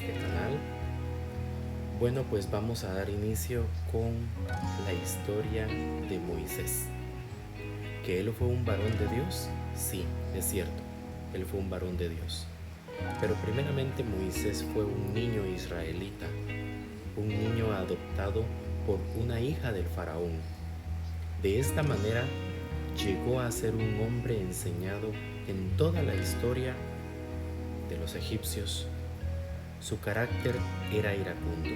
este canal. Bueno, pues vamos a dar inicio con la historia de Moisés. ¿Que él fue un varón de Dios? Sí, es cierto, él fue un varón de Dios. Pero primeramente Moisés fue un niño israelita, un niño adoptado por una hija del faraón. De esta manera llegó a ser un hombre enseñado en toda la historia de los egipcios. Su carácter era iracundo.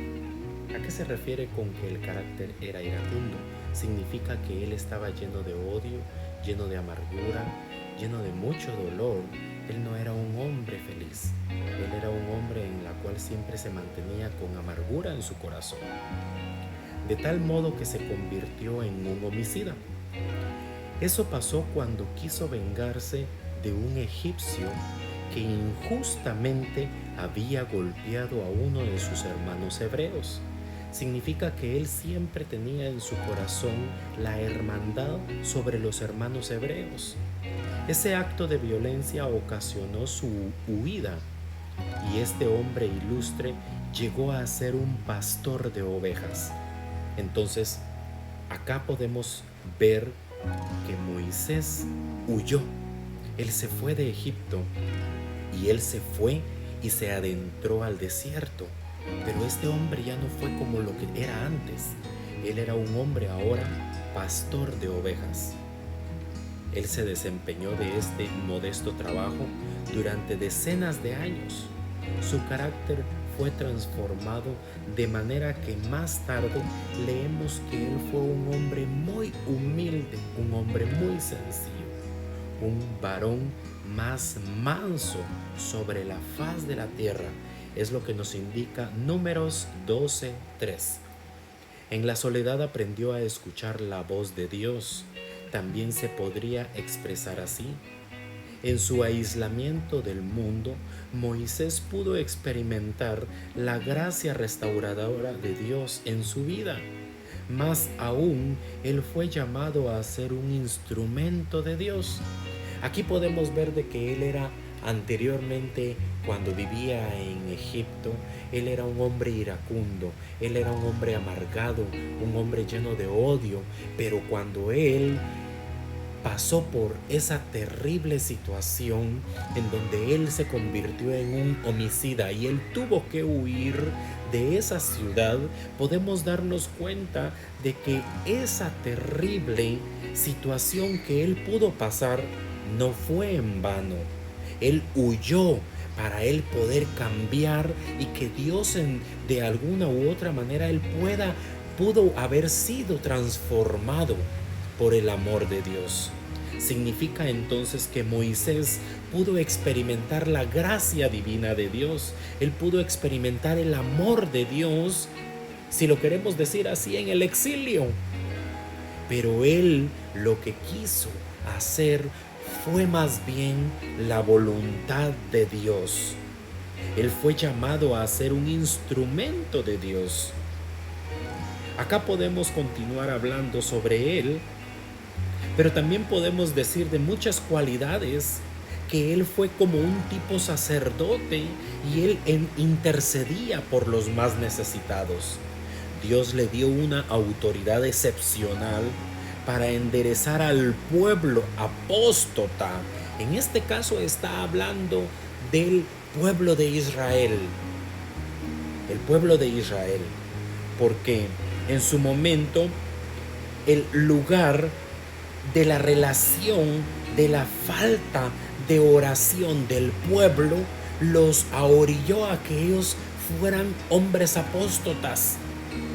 ¿A qué se refiere con que el carácter era iracundo? Significa que él estaba lleno de odio, lleno de amargura, lleno de mucho dolor. Él no era un hombre feliz. Él era un hombre en la cual siempre se mantenía con amargura en su corazón. De tal modo que se convirtió en un homicida. Eso pasó cuando quiso vengarse de un egipcio que injustamente había golpeado a uno de sus hermanos hebreos. Significa que él siempre tenía en su corazón la hermandad sobre los hermanos hebreos. Ese acto de violencia ocasionó su huida y este hombre ilustre llegó a ser un pastor de ovejas. Entonces, acá podemos ver que Moisés huyó. Él se fue de Egipto y él se fue y se adentró al desierto. Pero este hombre ya no fue como lo que era antes. Él era un hombre ahora pastor de ovejas. Él se desempeñó de este modesto trabajo durante decenas de años. Su carácter fue transformado de manera que más tarde leemos que él fue un hombre muy humilde, un hombre muy sencillo, un varón más manso sobre la faz de la tierra. Es lo que nos indica Números 12:3. En la soledad aprendió a escuchar la voz de Dios. También se podría expresar así. En su aislamiento del mundo, Moisés pudo experimentar la gracia restauradora de Dios en su vida. Más aún, él fue llamado a ser un instrumento de Dios. Aquí podemos ver de que él era anteriormente, cuando vivía en Egipto, él era un hombre iracundo, él era un hombre amargado, un hombre lleno de odio, pero cuando él pasó por esa terrible situación en donde él se convirtió en un homicida y él tuvo que huir de esa ciudad, podemos darnos cuenta de que esa terrible situación que él pudo pasar no fue en vano. Él huyó para él poder cambiar y que Dios de alguna u otra manera él pudo haber sido transformado por el amor de Dios. Significa entonces que Moisés pudo experimentar la gracia divina de Dios. Él pudo experimentar el amor de Dios, si lo queremos decir así, en el exilio. Pero él lo que quiso hacer fue más bien la voluntad de Dios. Él fue llamado a ser un instrumento de Dios. Acá podemos continuar hablando sobre él, pero también podemos decir de muchas cualidades que él fue como un tipo sacerdote y él intercedía por los más necesitados. Dios le dio una autoridad excepcional para enderezar al pueblo apóstata. En este caso está hablando del pueblo de Israel. El pueblo de Israel. Porque en su momento el lugar de la relación, de la falta de oración del pueblo, los ahorilló a que ellos fueran hombres apóstatas,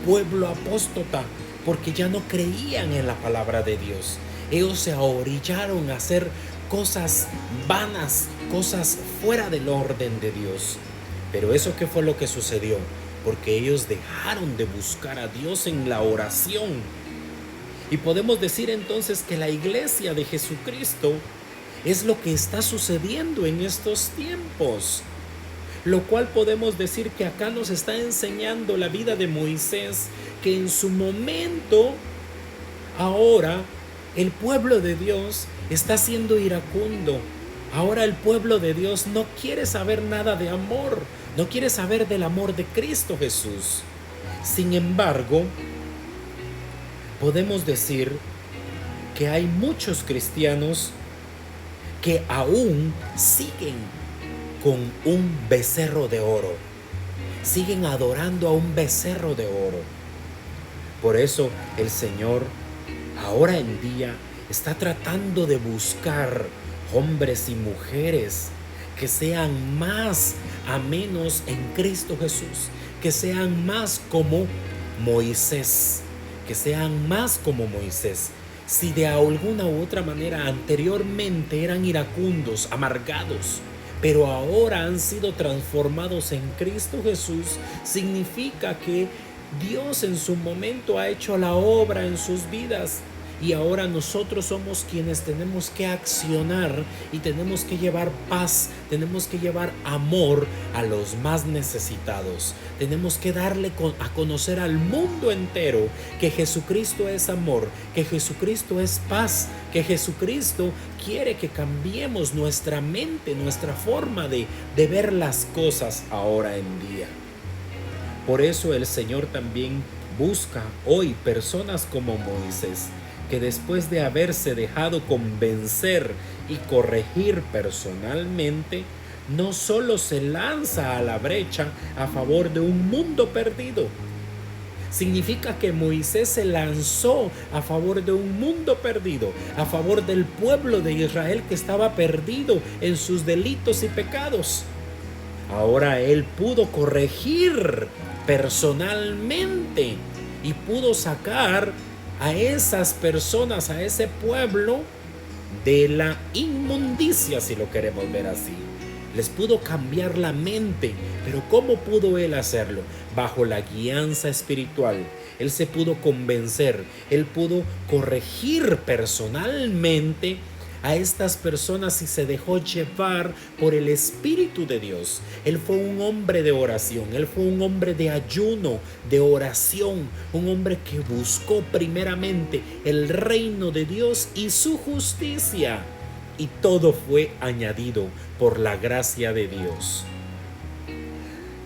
pueblo apóstata, porque ya no creían en la palabra de Dios. Ellos se ahorillaron a hacer cosas vanas, cosas fuera del orden de Dios. Pero eso, ¿qué fue lo que sucedió? Porque ellos dejaron de buscar a Dios en la oración. Y podemos decir entonces que la iglesia de Jesucristo es lo que está sucediendo en estos tiempos. Lo cual podemos decir que acá nos está enseñando la vida de Moisés, que en su momento, ahora, el pueblo de Dios está siendo iracundo. Ahora el pueblo de Dios no quiere saber nada de amor, no quiere saber del amor de Cristo Jesús. Sin embargo, podemos decir que hay muchos cristianos que aún siguen con un becerro de oro, siguen adorando a un becerro de oro. Por eso el Señor ahora en día está tratando de buscar hombres y mujeres que sean más amenos en Cristo Jesús, que sean más como Moisés, que sean más como Moisés. Si de alguna u otra manera anteriormente eran iracundos, amargados, pero ahora han sido transformados en Cristo Jesús, significa que Dios en su momento ha hecho la obra en sus vidas. Y ahora nosotros somos quienes tenemos que accionar y tenemos que llevar paz, tenemos que llevar amor a los más necesitados. Tenemos que darle a conocer al mundo entero que Jesucristo es amor, que Jesucristo es paz, que Jesucristo quiere que cambiemos nuestra mente, nuestra forma de ver las cosas ahora en día. Por eso el Señor también busca hoy personas como Moisés, que después de haberse dejado convencer y corregir personalmente, no solo se lanza a la brecha a favor de un mundo perdido. Significa que Moisés se lanzó a favor de un mundo perdido, a favor del pueblo de Israel que estaba perdido en sus delitos y pecados. Ahora él pudo corregir personalmente y pudo sacar a esas personas, a ese pueblo, de la inmundicia, si lo queremos ver así. Les pudo cambiar la mente, pero ¿cómo pudo él hacerlo? Bajo la guianza espiritual. Él se pudo convencer, él pudo corregir personalmente a estas personas y se dejó llevar por el Espíritu de Dios. Él fue un hombre de oración, él fue un hombre de ayuno, de oración, un hombre que buscó primeramente el reino de Dios y su justicia, y todo fue añadido por la gracia de Dios.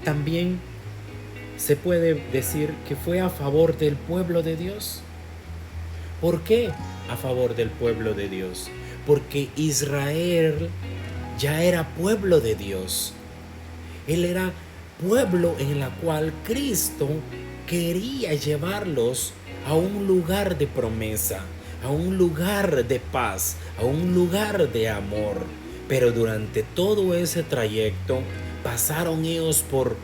También se puede decir que fue a favor del pueblo de Dios. ¿Por qué a favor del pueblo de Dios? Porque Israel ya era pueblo de Dios. Él era pueblo en la cual Cristo quería llevarlos a un lugar de promesa, a un lugar de paz, a un lugar de amor. Pero durante todo ese trayecto pasaron ellos por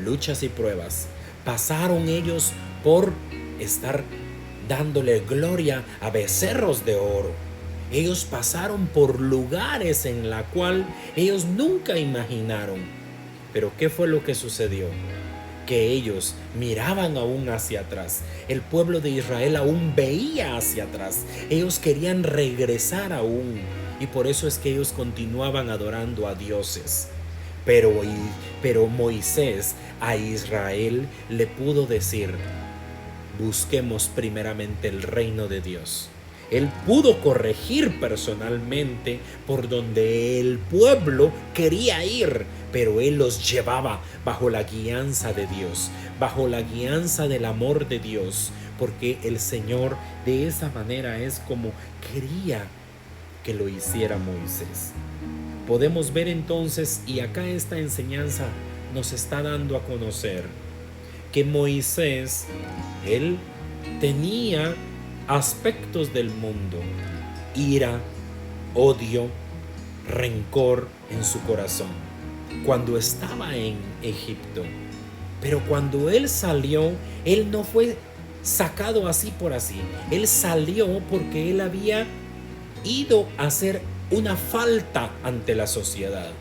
luchas y pruebas. Pasaron ellos por estar dándole gloria a becerros de oro. Ellos pasaron por lugares en la cual ellos nunca imaginaron. Pero ¿qué fue lo que sucedió? Que ellos miraban aún hacia atrás. El pueblo de Israel aún veía hacia atrás. Ellos querían regresar aún. Y por eso es que ellos continuaban adorando a dioses. Pero Moisés a Israel le pudo decir: busquemos primeramente el reino de Dios. Él pudo corregir personalmente por donde el pueblo quería ir, pero él los llevaba bajo la guianza de Dios, bajo la guianza del amor de Dios, porque el Señor de esa manera es como quería que lo hiciera Moisés. Podemos ver entonces, y acá esta enseñanza nos está dando a conocer, que Moisés, él tenía aspectos del mundo, ira, odio, rencor en su corazón cuando estaba en Egipto. Pero cuando él salió, él no fue sacado así por así. Él salió porque él había ido a hacer una falta ante la sociedad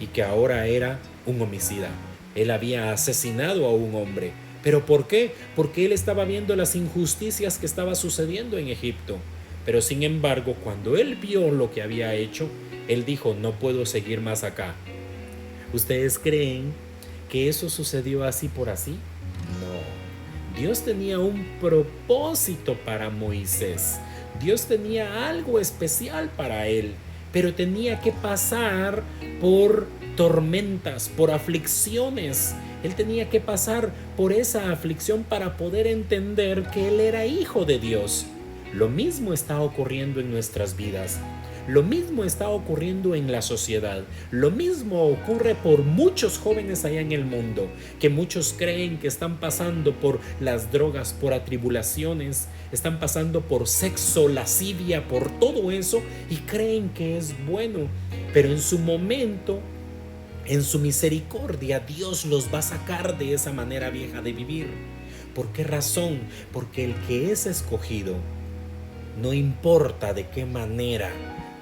y que ahora era un homicida. Él había asesinado a un hombre. ¿Pero por qué? Porque él estaba viendo las injusticias que estaba sucediendo en Egipto. Pero sin embargo, cuando él vio lo que había hecho, él dijo: no puedo seguir más acá. ¿Ustedes creen que eso sucedió así por así? No. Dios tenía un propósito para Moisés. Dios tenía algo especial para él, pero tenía que pasar por tormentas, por aflicciones. Él tenía que pasar por esa aflicción para poder entender que él era hijo de Dios. Lo mismo está ocurriendo en nuestras vidas. Lo mismo está ocurriendo en la sociedad. Lo mismo ocurre por muchos jóvenes allá en el mundo, que muchos creen que están pasando por las drogas, por atribulaciones, están pasando por sexo, lascivia, por todo eso, y creen que es bueno. Pero en su momento, en su misericordia, Dios los va a sacar de esa manera vieja de vivir. ¿Por qué razón? Porque el que es escogido, no importa de qué manera,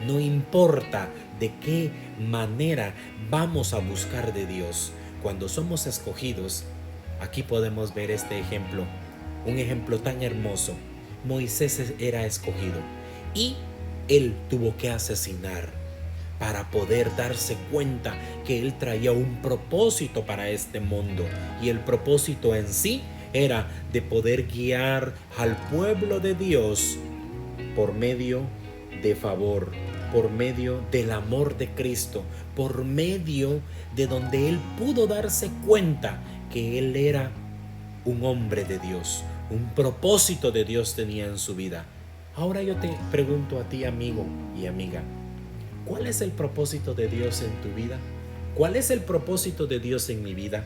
no importa de qué manera vamos a buscar de Dios. Cuando somos escogidos, aquí podemos ver este ejemplo, un ejemplo tan hermoso. Moisés era escogido y él tuvo que asesinar para poder darse cuenta que él traía un propósito para este mundo, y el propósito en sí era de poder guiar al pueblo de Dios por medio de favor, por medio del amor de Cristo, por medio de donde él pudo darse cuenta que él era un hombre de Dios, un propósito de Dios tenía en su vida. Ahora yo te pregunto a ti, amigo y amiga, ¿cuál es el propósito de Dios en tu vida? ¿Cuál es el propósito de Dios en mi vida?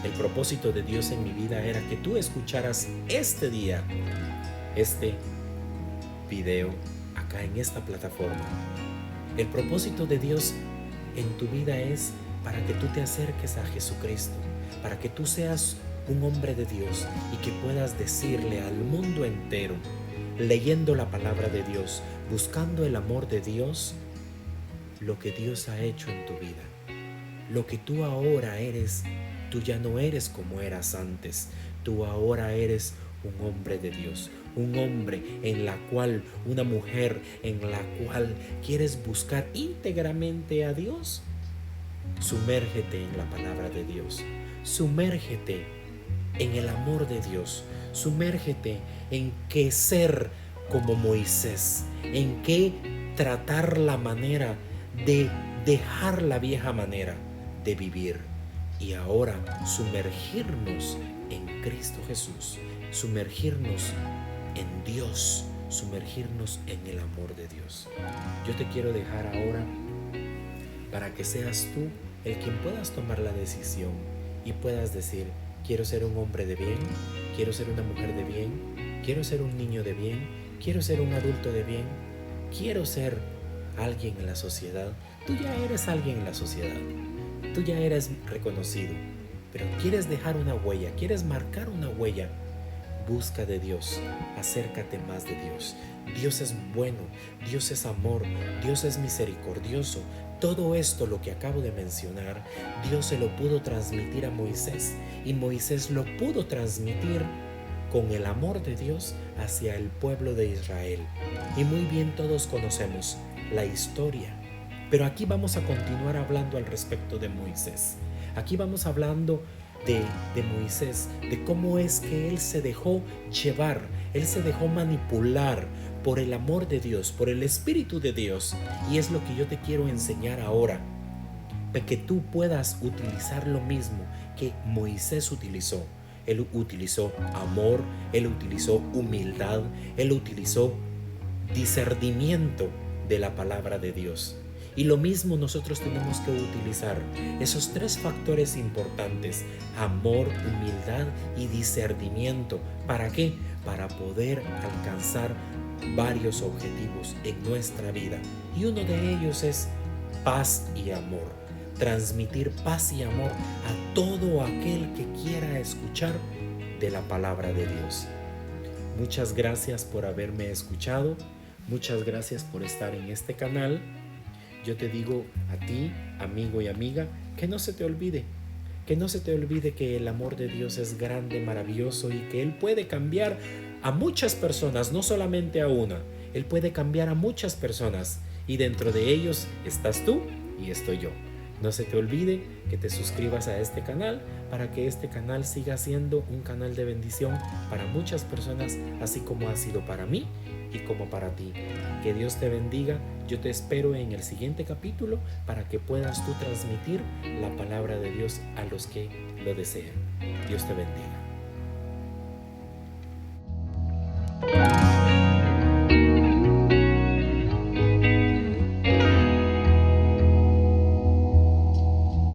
El propósito de Dios en mi vida era que tú escucharas este día, este video acá en esta plataforma. El propósito de Dios en tu vida es para que tú te acerques a Jesucristo, para que tú seas un hombre de Dios y que puedas decirle al mundo entero, leyendo la palabra de Dios, buscando el amor de Dios, lo que Dios ha hecho en tu vida. Lo que tú ahora eres, tú ya no eres como eras antes. Tú ahora eres un hombre de Dios, un hombre en la cual, una mujer en la cual quieres buscar íntegramente a Dios. Sumérgete en la palabra de Dios, sumérgete en el amor de Dios, sumérgete en que ser como Moisés, en que tratar la manera de dejar la vieja manera de vivir y ahora sumergirnos en Cristo Jesús, sumergirnos en Dios, sumergirnos en el amor de Dios. Yo te quiero dejar ahora para que seas tú el quien puedas tomar la decisión y puedas decir: quiero ser un hombre de bien, quiero ser una mujer de bien, quiero ser un niño de bien, quiero ser un adulto de bien, quiero ser alguien en la sociedad. Tú ya eres alguien en la sociedad, tú ya eres reconocido, pero quieres dejar una huella, quieres marcar una huella. Busca de Dios, acércate más de Dios. Dios es bueno, Dios es amor, Dios es misericordioso. Todo esto, lo que acabo de mencionar, Dios se lo pudo transmitir a Moisés, y Moisés lo pudo transmitir con el amor de Dios hacia el pueblo de Israel. Y muy bien todos conocemos la historia, pero aquí vamos a continuar hablando al respecto de Moisés. Aquí vamos hablando de Moisés, de cómo es que él se dejó llevar, él se dejó manipular por el amor de Dios, por el Espíritu de Dios. Y es lo que yo te quiero enseñar ahora, para que tú puedas utilizar lo mismo que Moisés utilizó. Él utilizó amor, él utilizó humildad, él utilizó discernimiento de la palabra de Dios. Y lo mismo nosotros tenemos que utilizar esos tres factores importantes: amor, humildad y discernimiento. ¿Para qué? Para poder alcanzar varios objetivos en nuestra vida. Y uno de ellos es paz y amor. Transmitir paz y amor a todo aquel que quiera escuchar de la palabra de Dios. Muchas gracias por haberme escuchado. Muchas gracias por estar en este canal. Yo te digo a ti, amigo y amiga, que no se te olvide, que el amor de Dios es grande, maravilloso, y que Él puede cambiar a muchas personas, no solamente a una. Él puede cambiar a muchas personas, y dentro de ellos estás tú y estoy yo. No se te olvide que te suscribas a este canal para que este canal siga siendo un canal de bendición para muchas personas, así como ha sido para mí y como para ti. Que Dios te bendiga. Yo te espero en el siguiente capítulo para que puedas tú transmitir la palabra de Dios a los que lo desean. Dios te bendiga.